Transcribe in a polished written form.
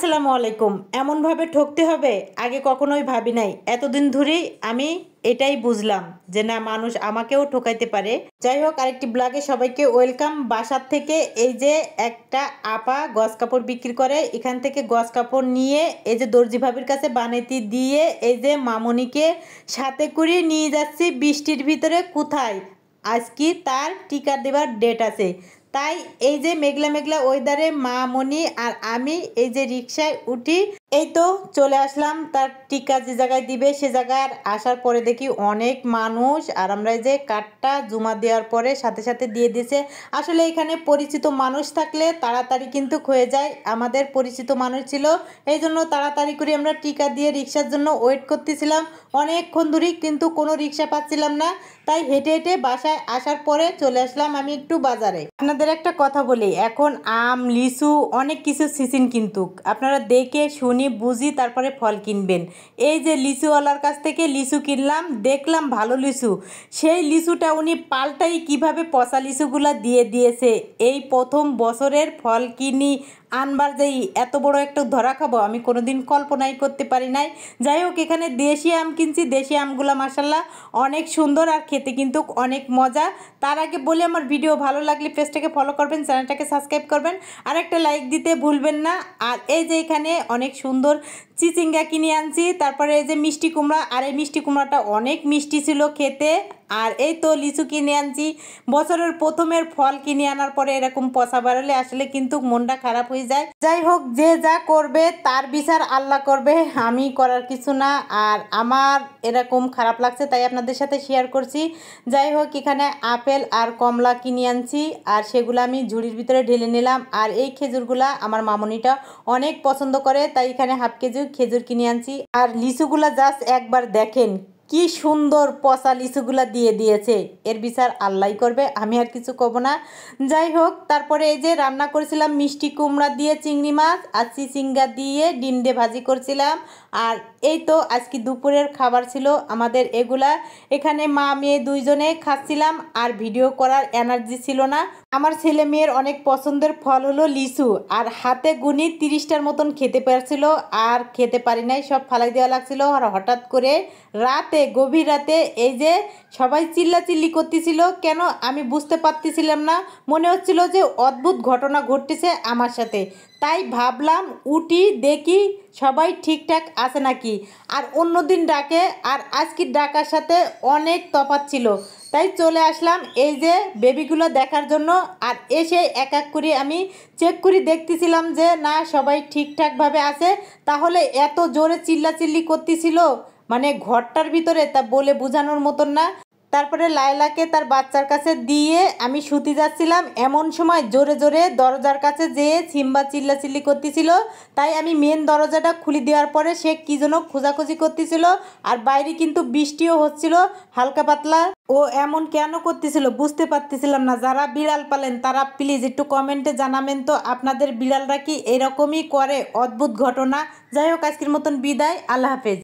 আসসালামু আলাইকুম। এমনভাবে ঠকতে হবে আগে কখনোই ভাবি নাই। এতদিন ধরেই আমি এটাই বুঝলাম যে না, মানুষ আমাকেও ঠকাইতে পারে। যাই হোক, আরেকটি ব্লগে সবাইকে ওয়েলকাম। বাসার থেকে এই যে একটা আপা গজ কাপড় বিক্রি করে, এখান থেকে গজ কাপড় নিয়ে এই যে দর্জি ভাবির কাছে বানাইতে দিয়ে এই যে মামনিকে সাথে করে নিয়ে যাচ্ছি বৃষ্টির ভিতরে। কোথায়? আজকে তার টিকা দেবার ডেট আছে, তাই এই যে মেঘলা মেঘলা ওয়েদারে মামনি আর আমি এই যে রিক্সায় উঠি, এই তো চলে আসলাম তার টিকা যে জায়গায় দিবে সে জায়গায়। আসার পরে দেখি অনেক মানুষ, আর আমরা এই যে কার্ডটা জমা দেওয়ার পরে সাথে সাথে দিয়ে দিছে। আসলে এখানে পরিচিত মানুষ থাকলে তাড়াতাড়ি কিন্তু হয়ে যায়। আমাদের পরিচিত মানুষ ছিল, এই জন্য তাড়াতাড়ি করে আমরা টিকা দিয়ে রিক্সার জন্য ওয়েট করতেছিলাম অনেকক্ষণ ধরেই, কিন্তু কোনো রিক্সা পাচ্ছিলাম না। তাই হেঁটে হেঁটে বাসায় আসার পরে চলে আসলাম আমি একটু বাজারে। আপনাদের একটা কথা বলি, এখন আম লিচু অনেক কিছু সিজন, কিন্তু আপনারা দেখে শুনি বুঝি তারপরে ফল কিনবেন। এই যে লিচুওয়ালার কাছ থেকে লিচু কিনলাম, দেখলাম ভালো লিচু, সেই লিচুটা উনি পাল্টাই কিভাবে পচা লিচুগুলা দিয়ে দিয়েছে। এই প্রথম বছরের ফল কিনি আনবার যেই এত বড় একটা ধরা খাবো আমি কোনোদিন কল্পনাই করতে পারি নাই। যাই হোক, এখানে দেশি আম কিনছি, দেশি আমগুলো মাশাল্লাহ অনেক সুন্দর আর খেতে কিন্তু অনেক মজা। তার আগে বলে, আমার ভিডিও ভালো লাগলে পেজটাকে ফলো করবেন, চ্যানেলটাকে সাবস্ক্রাইব করবেন, আর একটা লাইক দিতে ভুলবেন না। আর এই যে এখানে অনেক সুন্দর চিচিঙ্গা কিনে আনছি, তারপরে এই যে মিষ্টি কুমড়া, আর এই মিষ্টি কুমড়াটা অনেক মিষ্টি ছিল খেতে। আর এই তো লিচু কিনে আনছি। বছরের প্রথমের ফল কিনে আনার পরে এরকম পচা বেরোলে আসলে কিন্তু মনটা খারাপ হয়ে যায়। যাই হোক, যে যা করবে তার বিচার আল্লাহ করবে, আমি করার কিছু না। আর আমার এরকম খারাপ লাগছে তাই আপনাদের সাথে শেয়ার করছি। যাই হোক, এখানে আপেল আর কমলা কিনে আনছি, আর সেগুলো আমি ঝুড়ির ভিতরে ঢেলে নিলাম। আর এই খেজুরগুলা আমার মামনিটা অনেক পছন্দ করে, তাই এখানে হাফ কেজি খেজুর কিনে আনছি। আর লিচুগুলা জাস্ট একবার দেখেন কি সুন্দর পচা লিচুগুলা দিয়ে দিয়েছে, এর বিচার আল্লাহই করবে, আমি আর কিছু কব না। যাই হোক, তারপরে এই যে রান্না করেছিলাম মিষ্টি কুমড়া দিয়ে চিংড়ি মাছ, আর চিচিঙ্গা দিয়ে ডিম দিয়ে ভাজি করছিলাম। আর এই তো আজকে দুপুরের খাবার ছিল আমাদের এগুলা। এখানে মা মেয়ে দুইজনে খাচ্ছিলাম, আর ভিডিও করার এনার্জি ছিল না। আমার ছেলে মেয়ের অনেক পছন্দের ফল হলো লিচু, আর হাতে গুনি 30টার মতন খেতে পারছিল, আর খেতে পারি নাই, সব ফালাই দেওয়া লাগছিল। আর হঠাৎ করে রাতে, গভীর রাতে এই যে সবাই চিল্লাচিল্লি করতেছিল, কেন আমি বুঝতে পারতেছিলাম না। মনে হচ্ছিল যে অদ্ভুত ঘটনা ঘটতেছে আমার সাথে। তাই ভাবলাম উঠি দেখি সবাই ঠিকঠাক আছে নাকি। আর অন্যদিন ডাকে আর আজকের ডাকার সাথে অনেক তফাৎ ছিল, তাই চলে আসলাম এই যে বেবিগুলো দেখার জন্য। আর এসে এক এক করে আমি চেক করে দেখতেছিলাম যে না, সবাই ঠিকঠাকভাবে আছে। তাহলে এত জোরে চিল্লাচিল্লি করতেছিল, মানে ঘরটার ভিতরে, তা বলে বোঝানোর মতন না। তারপরে লায়লাকে তার বাচ্চার কাছে দিয়ে আমি শুতে যাচ্ছিলাম, এমন সময় জোরে জোরে দরজার কাছে যেয়ে সিম্বা চিল্লাচিল্লি করতেছিল। তাই আমি মেন দরজাটা খুলে দেওয়ার পরে সে কী যেন খোঁজাখুঁজি করতেছিল। আর বাইরে কিন্তু বৃষ্টিও হচ্ছিল হালকা পাতলা। ও এমন কেন করতেছিল বুঝতে পারতেছিলাম না। যারা বিড়াল পালেন তারা প্লিজ একটু কমেন্টে জানাবেন তো, আপনাদের বিড়ালরা কি এরকমই করে অদ্ভুত ঘটনা। যাই হোক, আজকের মতন বিদায়, আল্লাহ হাফেজ।